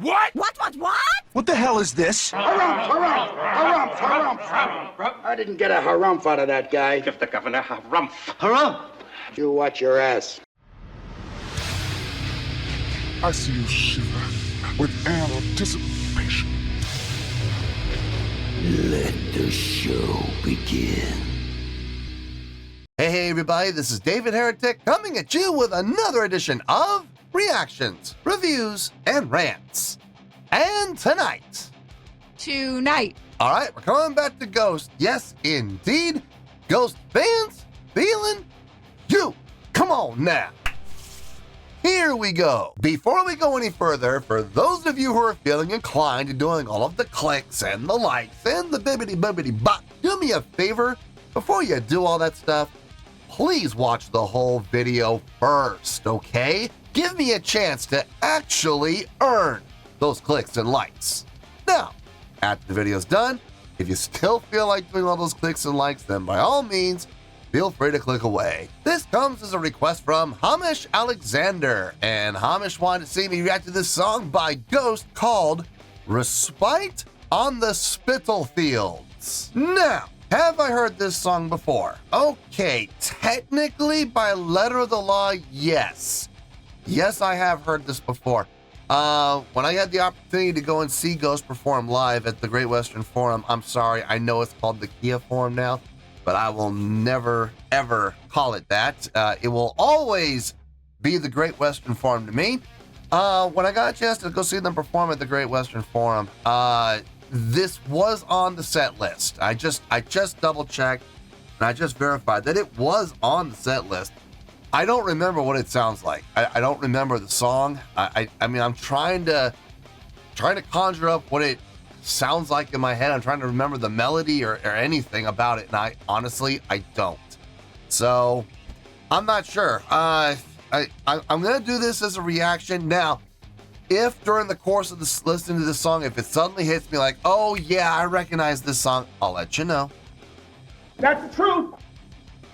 What? What? What the hell is this? Harumph. I didn't get a harumph out of that guy. Give the governor harumph. Harumph? You watch your ass. I see you shiver with anticipation. Let the show begin. Hey everybody, this is David Heretic coming at you with another edition of Reactions, Reviews, and Rants. And tonight, alright, we're coming back to Ghost. Yes, indeed. Ghost Fans Feeling You. Come on now. Here we go. Before we go any further, for those of you who are feeling inclined to doing all of the clicks and the likes and the bibbity bop, do me a favor. Before you do all that stuff, please watch the whole video first, okay? Give me a chance to actually earn those clicks and likes. Now, after the video's done, if you still feel like doing all those clicks and likes, then by all means, feel free to click away. This comes as a request from Hamish Alexander, and Hamish wanted to see me react to this song by Ghost called Respite on the Spitalfields. Now, have I heard this song before? Okay, technically by letter of the law, yes. Yes, I have heard this before. When I had the opportunity to go and see Ghost perform live at the Great Western Forum, I'm sorry, I know it's called the Kia Forum now, but I will never, ever call it that. It will always be the Great Western Forum to me. When I got a chance to go see them perform at the Great Western Forum, this was on the set list. I just double checked and I just verified that it was on the set list. I don't remember what it sounds like. I don't remember the song. I mean, I'm trying to conjure up what it sounds like in my head. I'm trying to remember the melody or anything about it, and I honestly don't. So I'm not sure. I'm gonna do this as a reaction. Now, if during the course of this listening to this song, if it suddenly hits me like, oh yeah, I recognize this song, I'll let you know. That's the truth.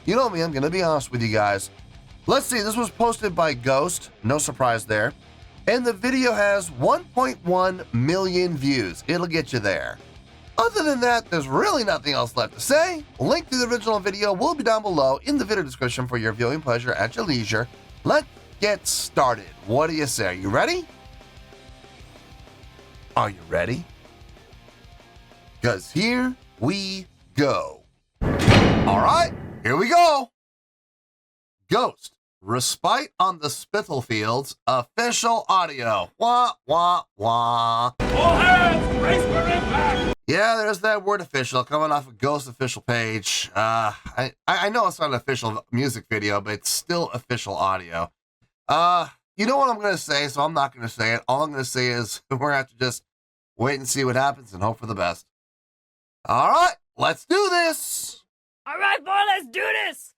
You know me, I'm gonna be honest with you guys. Let's see, this was posted by Ghost, no surprise there. And the video has 1.1 million views. It'll get you there. Other than that, there's really nothing else left to say. Link to the original video will be down below in the video description for your viewing pleasure at your leisure. Let's get started. What do you say? Are you ready? Are you ready? Because here we go. All right, here we go. Ghost, Respite on the Spitalfields, official audio. Wah, wah, wah. All hands, race for impact. Yeah, there's that word official coming off of Ghost official page. I know it's not an official music video, but it's still official audio. You know what I'm going to say, so I'm not going to say it. All I'm going to say is we're going to have to just wait and see what happens and hope for the best. All right, let's do this. All right, boy, let's do this.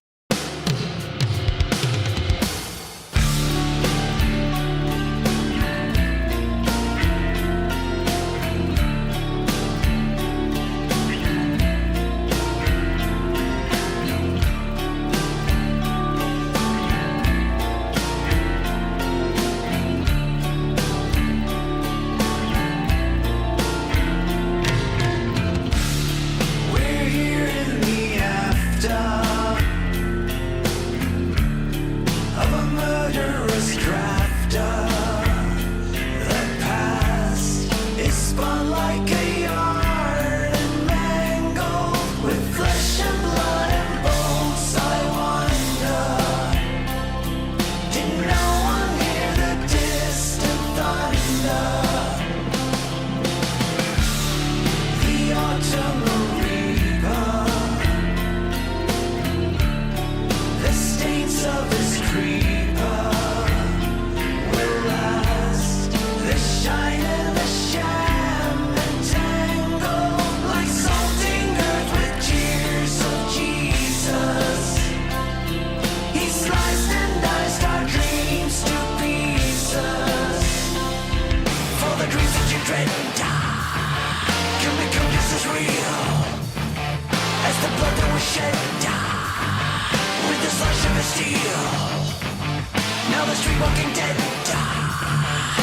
Now the street walking dead.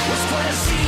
What's going to see?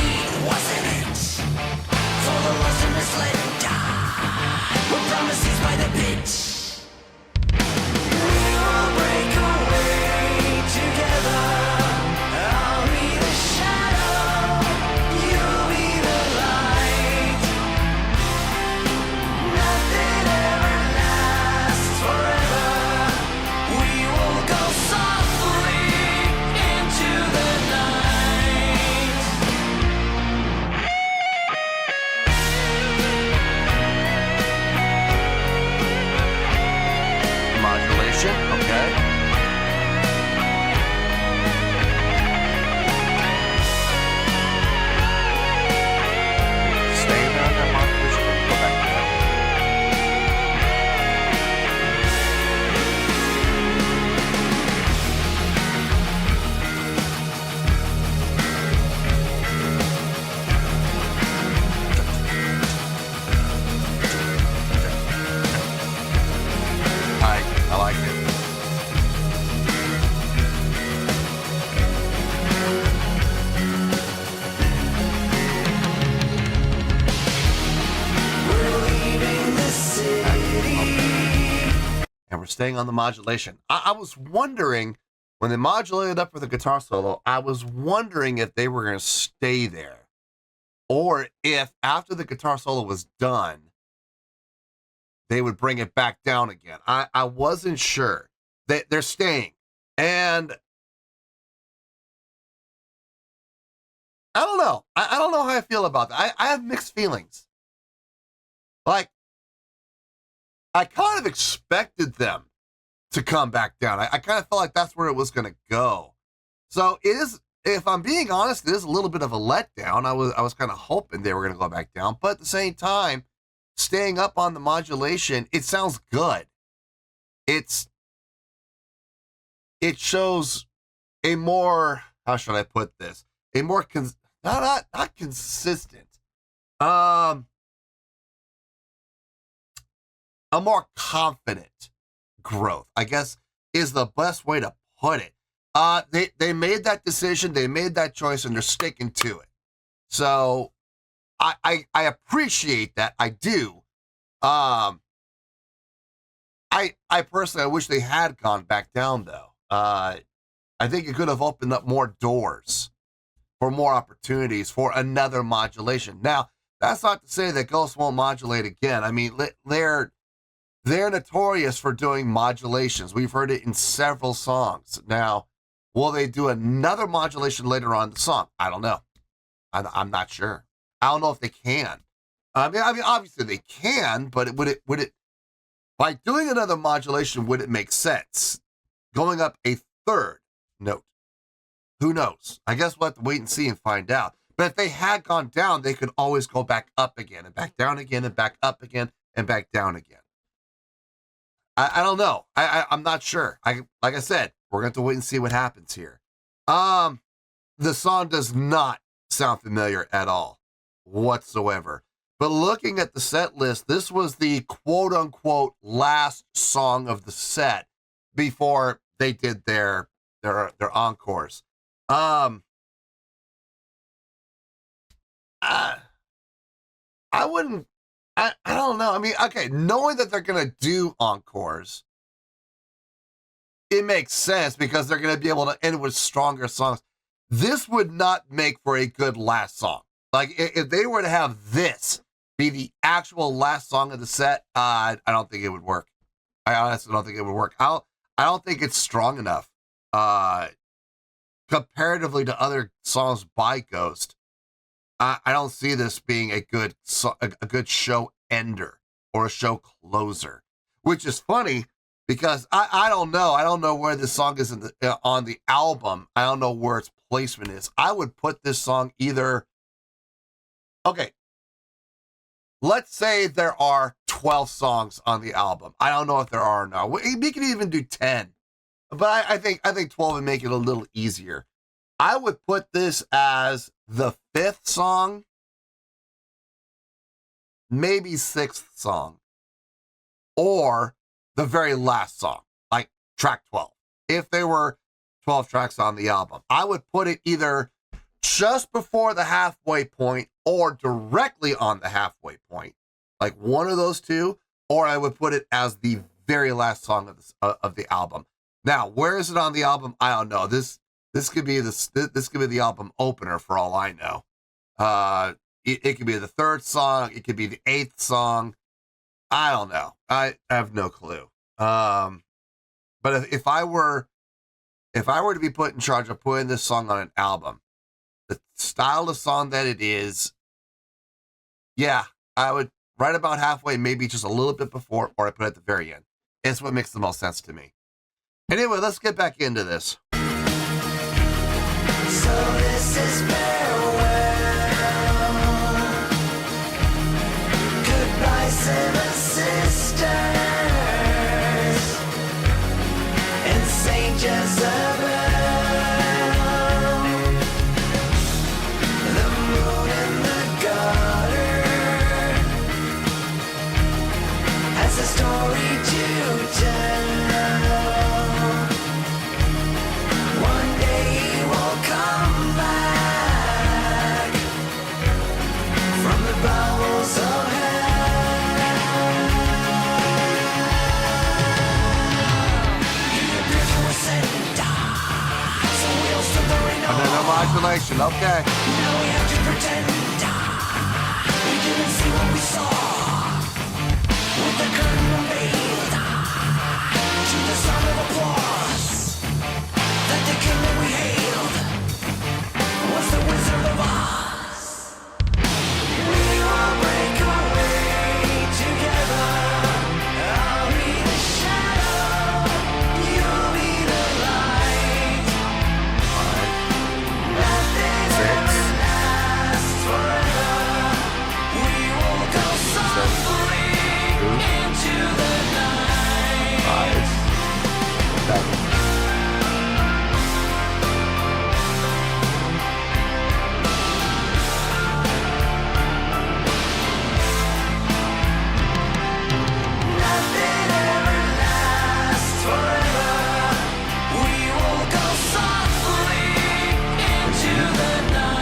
staying on the modulation. I was wondering, when they modulated up for the guitar solo, I was wondering if they were going to stay there, or if after the guitar solo was done, they would bring it back down again. I wasn't sure. They're staying. And I don't know. I don't know how I feel about that. I have mixed feelings. Like, I kind of expected them to come back down. I kind of felt like that's where it was going to go. So it is, if I'm being honest, it is a little bit of a letdown. I was kind of hoping they were going to go back down, but at the same time, staying up on the modulation, it sounds good. It shows a more, how should I put this? A more not consistent. A more confident growth, I guess, is the best way to put it. They made that decision, they made that choice, and they're sticking to it. So I appreciate that. I do. I personally, I wish they had gone back down, though. I think it could have opened up more doors for more opportunities for another modulation. Now, that's not to say that Ghost won't modulate again. I mean, they're notorious for doing modulations. We've heard it in several songs. Now, will they do another modulation later on in the song? I don't know. I'm not sure. I don't know if they can. I mean, obviously they can, but would it, by doing another modulation, would it make sense? Going up a third note. Who knows? I guess we'll have to wait and see and find out. But if they had gone down, they could always go back up again and back down again and back up again and back down again. I don't know. I'm not sure. Like I said, we're going to have to wait and see what happens here. The song does not sound familiar at all whatsoever. But looking at the set list, this was the quote unquote last song of the set before they did their encores. I wouldn't, I don't know. I mean, okay, knowing that they're going to do encores, it makes sense because they're going to be able to end with stronger songs. This would not make for a good last song. Like, if they were to have this be the actual last song of the set, I don't think it would work. I honestly don't think it would work. I don't think it's strong enough. Comparatively to other songs by Ghost, I don't see this being a good show ender or a show closer, which is funny because I don't know. I don't know where this song is on the album. I don't know where its placement is. I would put this song either, okay, let's say there are 12 songs on the album. I don't know if there are or not. We can even do 10. But I think 12 would make it a little easier. I would put this as the 5th song, maybe 6th song, or the very last song, like track 12. If there were 12 tracks on the album, I would put it either just before the halfway point or directly on the halfway point, like one of those two, or I would put it as the very last song of the album. Now, where is it on the album? I don't know. This could be the album opener for all I know. It could be the 3rd song. It could be the 8th song. I don't know. I have no clue. But if I were to be put in charge of putting this song on an album, the style of song that it is, yeah, I would right about halfway, maybe just a little bit before, or I put it at the very end. It's what makes the most sense to me. Anyway, let's get back into this. So this is farewell. Goodbye, Seven Sisters and Saint Jezebel. The moon and the gutter has a story to tell. One day he will come back. Inflation, okay. Now we have to pretend we didn't see what we saw. With the curtain unveiled to the sound of applause, that the king that we hailed was the Wizard of Oz. We will break away together. I'll be the shadow, you'll be the light. Nothing ever lasts forever. We will go softly into the night. 5, 7. Nothing ever lasts forever. We will go softly into the night.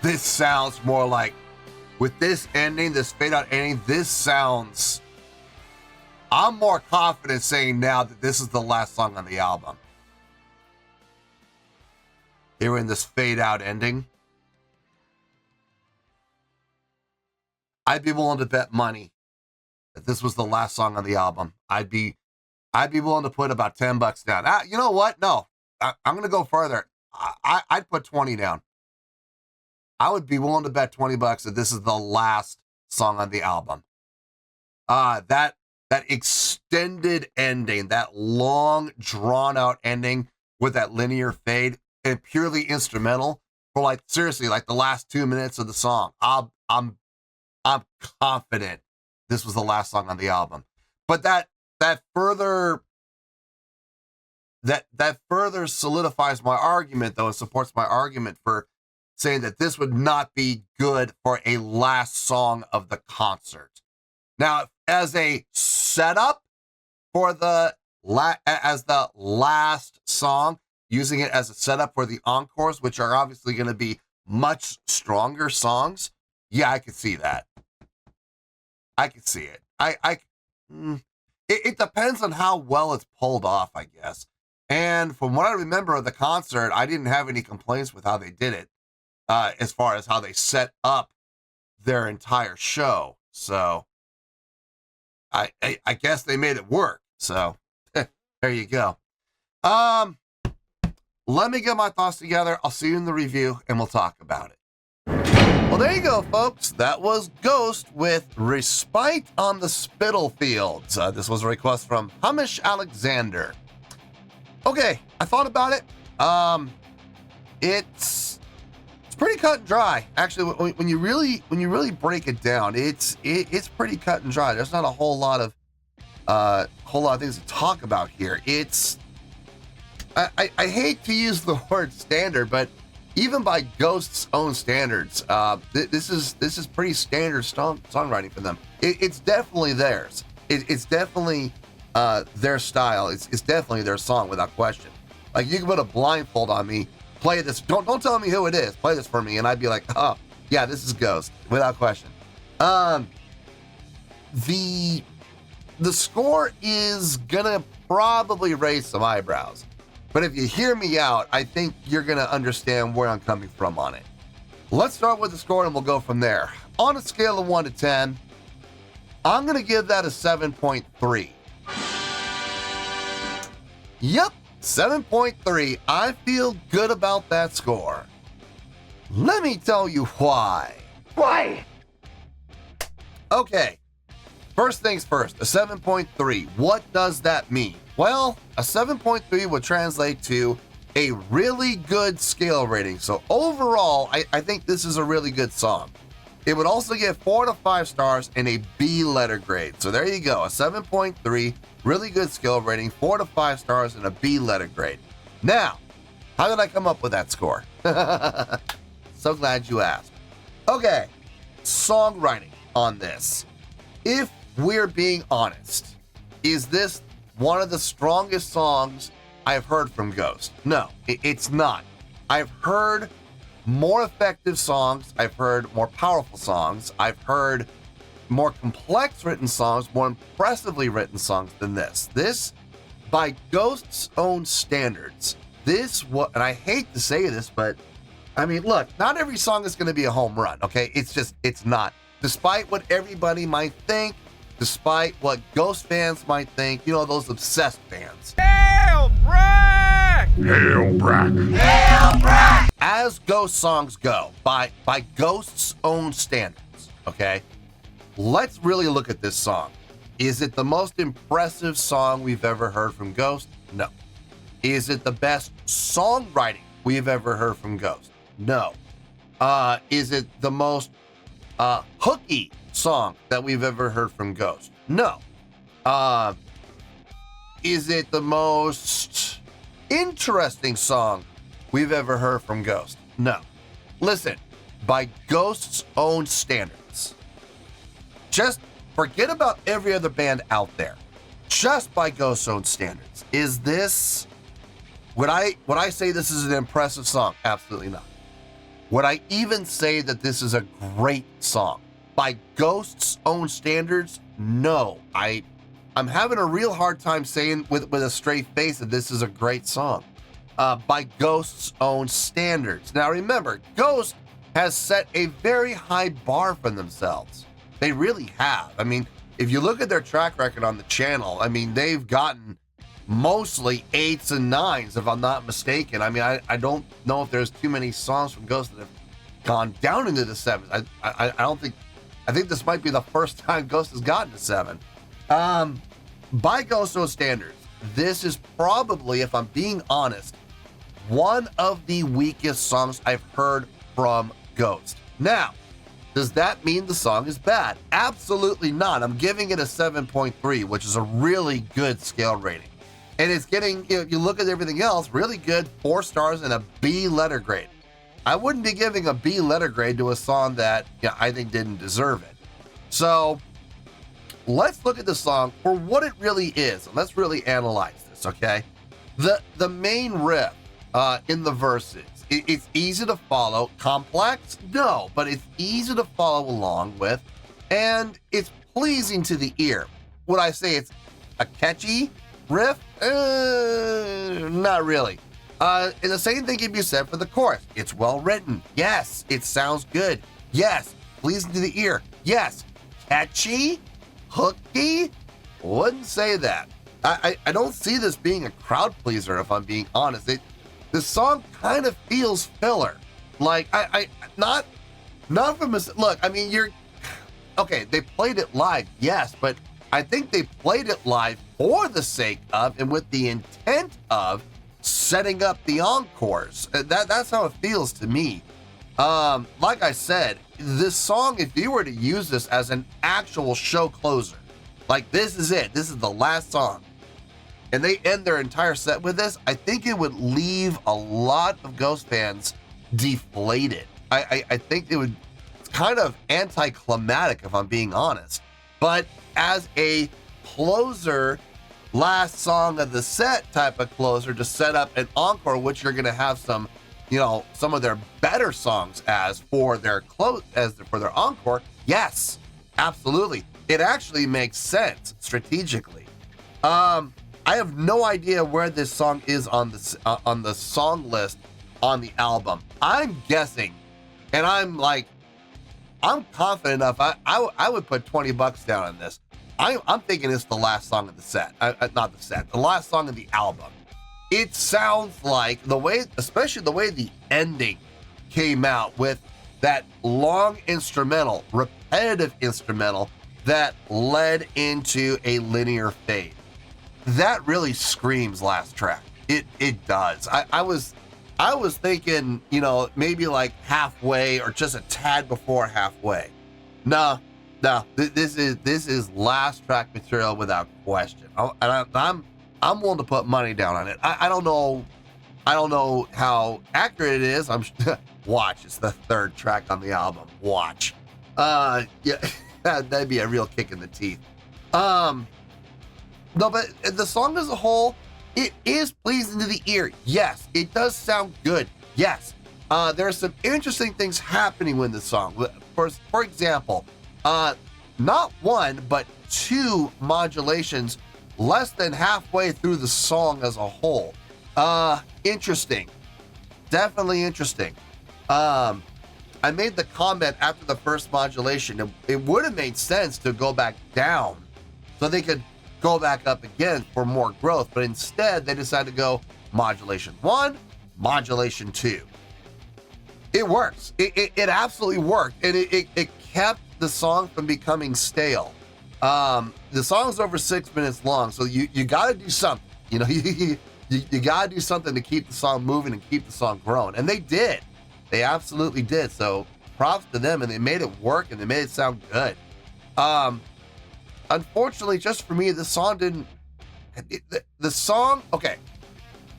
This sounds more like, with this ending, this fade out ending, this sounds, I'm more confident saying now that this is the last song on the album. Hearing this fade out ending, I'd be willing to bet money that this was the last song on the album. I'd be willing to put about $10 down. You know what? No, I'm going to go further. I'd put 20 down. I would be willing to bet $20 that this is the last song on the album. That extended ending, that long, drawn-out ending with that linear fade, and purely instrumental for, like, seriously, like the last 2 minutes of the song. I'm confident this was the last song on the album. But that further solidifies my argument, though, and supports my argument for saying that this would not be good for a last song of the concert. Now, as a setup for as the last song, using it as a setup for the encores, which are obviously going to be much stronger songs, yeah, I could see that. I could see it. It depends on how well it's pulled off, I guess. And from what I remember of the concert, I didn't have any complaints with how they did it. As far as how they set up their entire show. So I guess they made it work. So there you go. Let me get my thoughts together. I'll see you in the review and we'll talk about it. Well, there you go, folks. That was Ghost with Respite on the Spitalfields. This was a request from Hamish Alexander. Okay, I thought about it. It's pretty cut and dry. Actually, when you really break it down, it's pretty cut and dry. There's not a whole lot of things to talk about here. I hate to use the word standard, but even by Ghost's own standards, this is pretty standard songwriting for them. It's definitely theirs. It's definitely their style. It's definitely their song without question. Like, you can put a blindfold on me, play this. Don't tell me who it is. Play this for me, and I'd be like, oh yeah, this is Ghost without question. The score is gonna probably raise some eyebrows, but if you hear me out, I think you're gonna understand where I'm coming from on it. Let's start with the score and we'll go from there. On a scale of 1 to 10, I'm gonna give that a 7.3. Yep, 7.3. I feel good about that score. Let me tell you why. Why? Okay, first things first, a 7.3. What does that mean? Well, a 7.3 would translate to a really good scale rating. So overall, I think this is a really good song. It would also get 4 to 5 stars and a B letter grade. So there you go, a 7.3, really good scale rating, 4 to 5 stars and a B letter grade. Now, how did I come up with that score? So glad you asked. Okay, songwriting on this. If we're being honest, is this one of the strongest songs I've heard from Ghost? No, it's not. I've heard more effective songs. I've heard more powerful songs. I've heard more complex written songs, more impressively written songs than this. This, by Ghost's own standards, and I hate to say this, but I mean, look, not every song is going to be a home run, okay? It's not. Despite what everybody might think, despite what Ghost fans might think, you know, those obsessed fans. Hail Brack! Hail Brack! Hail Brack! As Ghost songs go, by Ghost's own standards, okay? Let's really look at this song. Is it the most impressive song we've ever heard from Ghost? No. Is it the best songwriting we've ever heard from Ghost? No. Is it the most hooky song that we've ever heard from Ghost? No. Is it the most interesting song we've ever heard from Ghost? No. Listen, by Ghost's own standards, just forget about every other band out there. Just by Ghost's own standards, is this, would I say this is an impressive song? Absolutely not. Would I even say that this is a great song? By Ghost's own standards, no. I'm having a real hard time saying with a straight face that this is a great song. By Ghost's own standards. Now remember, Ghost has set a very high bar for themselves. They really have. I mean, if you look at their track record on the channel, I mean, they've gotten mostly 8s and 9s, if I'm not mistaken. I mean, I don't know if there's too many songs from Ghost that have gone down into the 7s. I don't think, I think this might be the first time Ghost has gotten to 7. By Ghost's own standards, this is probably, if I'm being honest, one of the weakest songs I've heard from Ghost. Now, does that mean the song is bad? Absolutely not. I'm giving it a 7.3, which is a really good scale rating. And it's getting, you look at everything else, really good, 4 stars and a B letter grade. I wouldn't be giving a B letter grade to a song that I think didn't deserve it. So let's look at the song for what it really is. Let's really analyze this, okay? The main riff in the verses, it's easy to follow. Complex? No, but it's easy to follow along with, and it's pleasing to the ear. Would I say it's a catchy riff? Not really. And the same thing can be said for the chorus. It's well written. Yes. It sounds good. Yes. Pleasing to the ear. Yes. Catchy? Hooky? Wouldn't say that. I don't see this being a crowd pleaser, if I'm being honest. The song kind of feels filler. Like, not from a, look, I mean, okay, they played it live, yes, but I think they played it live for the sake of and with the intent of setting up the encores. That's how it feels to me. Like I said, this song, if you were to use this as an actual show closer, like this is it, this is the last song, and they end their entire set with this, I think it would leave a lot of Ghost fans deflated. I think it's kind of anticlimactic, if I'm being honest. But as a closer last song of the set type of closer to set up an encore, which you're going to have some, some of their better songs for their encore. Yes, absolutely. It actually makes sense strategically. I have no idea where this song is on the song list on the album. I'm guessing, and I'm confident enough. I would put $20 down on this. I'm thinking it's the last song of the set, not the set, the last song of the album. It sounds like especially the way the ending came out with that long instrumental, repetitive instrumental that led into a linear fade. That really screams last track. It does. I was thinking, maybe like halfway or just a tad before halfway. No, this is last track material without question. I'm willing to put money down on it. I don't know how accurate it is. Watch, it's the third track on the album. Watch. Yeah, that'd be a real kick in the teeth. No, but the song as a whole, it is pleasing to the ear. Yes, it does sound good. Yes, there are some interesting things happening with the song. For example, not one, but two modulations less than halfway through the song as a whole. Interesting. Definitely interesting. I made the comment after the first modulation, it would have made sense to go back down so they could go back up again for more growth, but instead they decided to go modulation 1, modulation 2. It works. It absolutely worked, and it kept the song from becoming stale. The song's over 6 minutes long, so you got to do something. You got to do something to keep the song moving and keep the song growing, and they did. They absolutely did. So props to them, and they made it work, and they made it sound good. Unfortunately, just for me, the song didn't. The song, okay.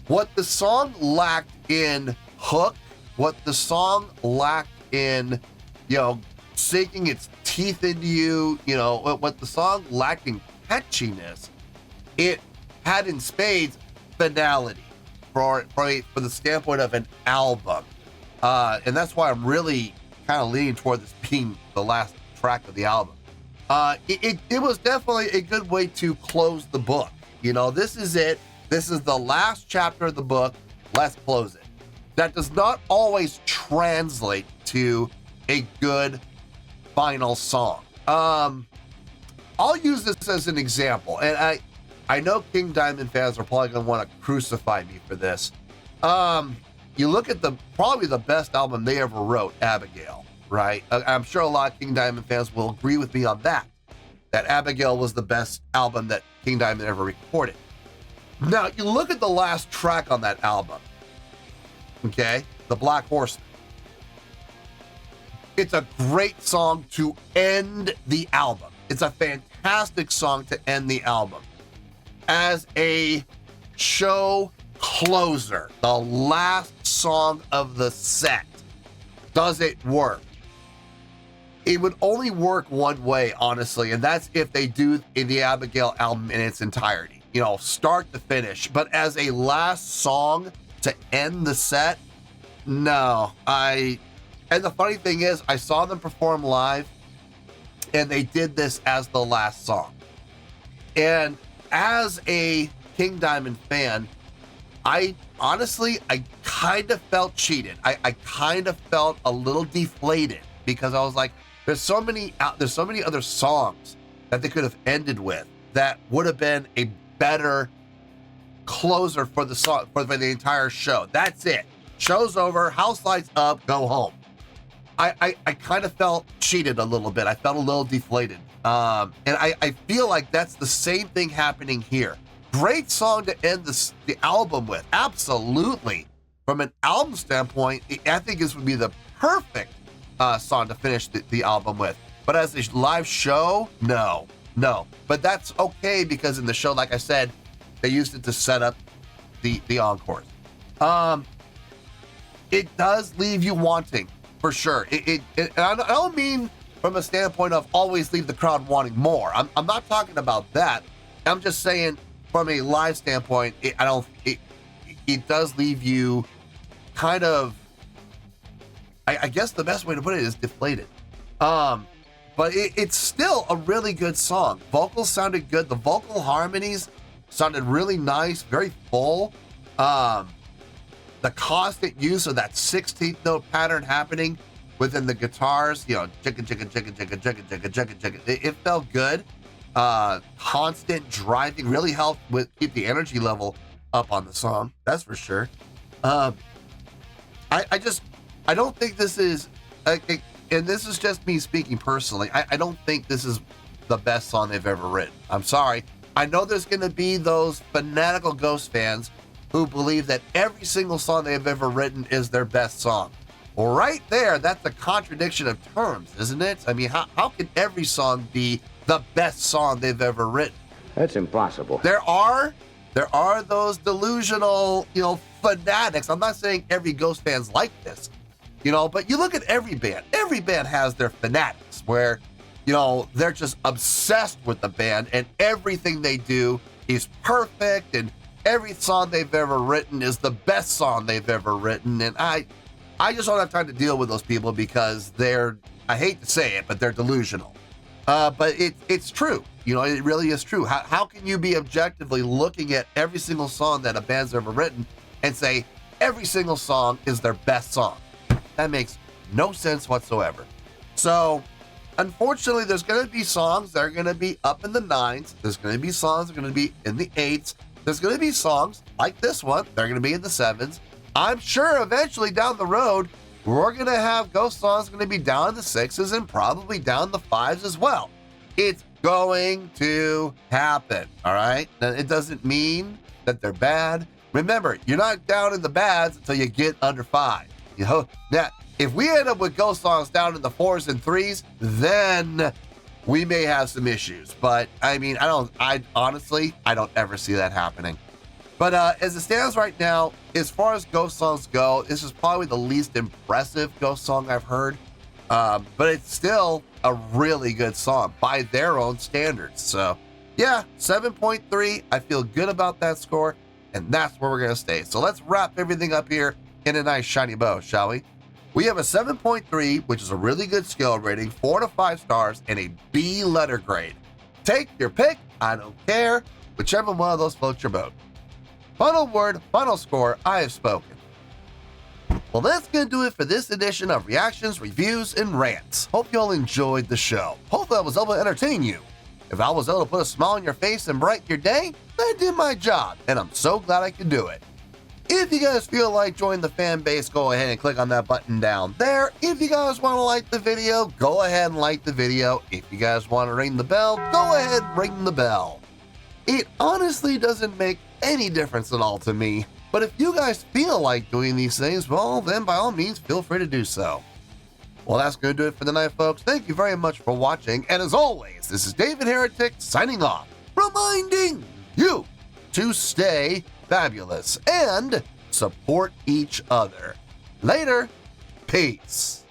What the song lacked in hook, what the song lacked in, sinking its teeth into you, what the song lacked in catchiness, it had in spades finality for the standpoint of an album. And that's why I'm really kind of leaning toward this being the last track of the album. It was definitely a good way to close the book. This is it. This is the last chapter of the book. Let's close it. That does not always translate to a good final song. I'll use this as an example, and I know King Diamond fans are probably going to want to crucify me for this. You look at probably the best album they ever wrote, Abigail, right? I'm sure a lot of King Diamond fans will agree with me on that Abigail was the best album that King Diamond ever recorded. Now, you look at the last track on that album, okay? The Black Horseman. It's a great song to end the album. It's a fantastic song to end the album. As a show closer, the last song of the set, does it work? It would only work one way, honestly, and that's if they do the Abigail album in its entirety, start to finish. But as a last song to end the set, no. And the funny thing is, I saw them perform live, and they did this as the last song. And as a King Diamond fan, I kind of felt cheated. I kind of felt a little deflated because I was like, there's so many other songs that they could have ended with that would have been a better closer for the song for the entire show. That's it. Show's over. House lights up. Go home. I kind of felt cheated a little bit. I felt a little deflated. And I feel like that's the same thing happening here. Great song to end the album with. Absolutely. From an album standpoint, I think this would be the perfect song to finish the album with. But as a live show, no. But that's okay because in the show, like I said, they used it to set up the encores. It does leave you wanting, for sure. I don't mean from a standpoint of always leave the crowd wanting more. I'm not talking about that. I'm just saying from a live standpoint, it does leave you kind of, I guess the best way to put it is deflated. But it's still a really good song. Vocals sounded good. The vocal harmonies sounded really nice, very full. The constant use of that 16th note pattern happening within the guitars, you know, chicka, chicka, chicka, chicka, chicka, chicka, chicka, chicka. It felt good. Constant driving really helped with keep the energy level up on the song. That's for sure. I don't think this is, and this is just me speaking personally, I don't think this is the best song they've ever written. I'm sorry. I know there's going to be those fanatical Ghost fans who believe that every single song they've ever written is their best song. Well, right there, that's a contradiction of terms, isn't it? I mean, how can every song be the best song they've ever written? That's impossible. There are those delusional, you know, fanatics. I'm not saying every Ghost fan's like this, you know, but you look at every band. Every band has their fanatics where, you know, they're just obsessed with the band and everything they do is perfect and every song they've ever written is the best song they've ever written. And I just don't have time to deal with those people because I hate to say it, but they're delusional. But it's true. You know, it really is true. How can you be objectively looking at every single song that a band's ever written and say every single song is their best song? That makes no sense whatsoever. So, unfortunately, there's going to be songs that are going to be up in the 9s. There's going to be songs that are going to be in the 8s. There's going to be songs like this one. They're going to be in the 7s. I'm sure eventually down the road, we're going to have Ghost songs going to be down in the 6s and probably down in the 5s as well. It's going to happen, all right? Now, it doesn't mean that they're bad. Remember, you're not down in the bads until you get under 5. You know, now, if we end up with Ghost songs down in the 4s and 3s, then we may have some issues. But, I mean, I honestly don't ever see that happening. But as it stands right now, as far as Ghost songs go, this is probably the least impressive Ghost song I've heard. But it's still a really good song by their own standards. So, yeah, 7.3. I feel good about that score, and that's where we're going to stay. So let's wrap everything up here in a nice shiny bow, shall we? We have a 7.3, which is a really good skill rating, 4 to 5 stars, and a B letter grade. Take your pick. I don't care. Whichever one of those floats your boat. Final word, final score, I have spoken. Well, that's going to do it for this edition of Reactions, Reviews, and Rants. Hope you all enjoyed the show. Hopefully I was able to entertain you. If I was able to put a smile on your face and brighten your day, I did my job, and I'm so glad I could do it. If you guys feel like joining the fan base, go ahead and click on that button down there. If you guys want to like the video, go ahead and like the video. If you guys want to ring the bell, go ahead and ring the bell. It honestly doesn't make any difference at all to me, but if you guys feel like doing these things, well, then by all means, feel free to do so. Well, that's going to do it for the night, folks. Thank you very much for watching, and as always, this is David Heretic signing off, reminding you to stay fabulous and support each other. Later, peace.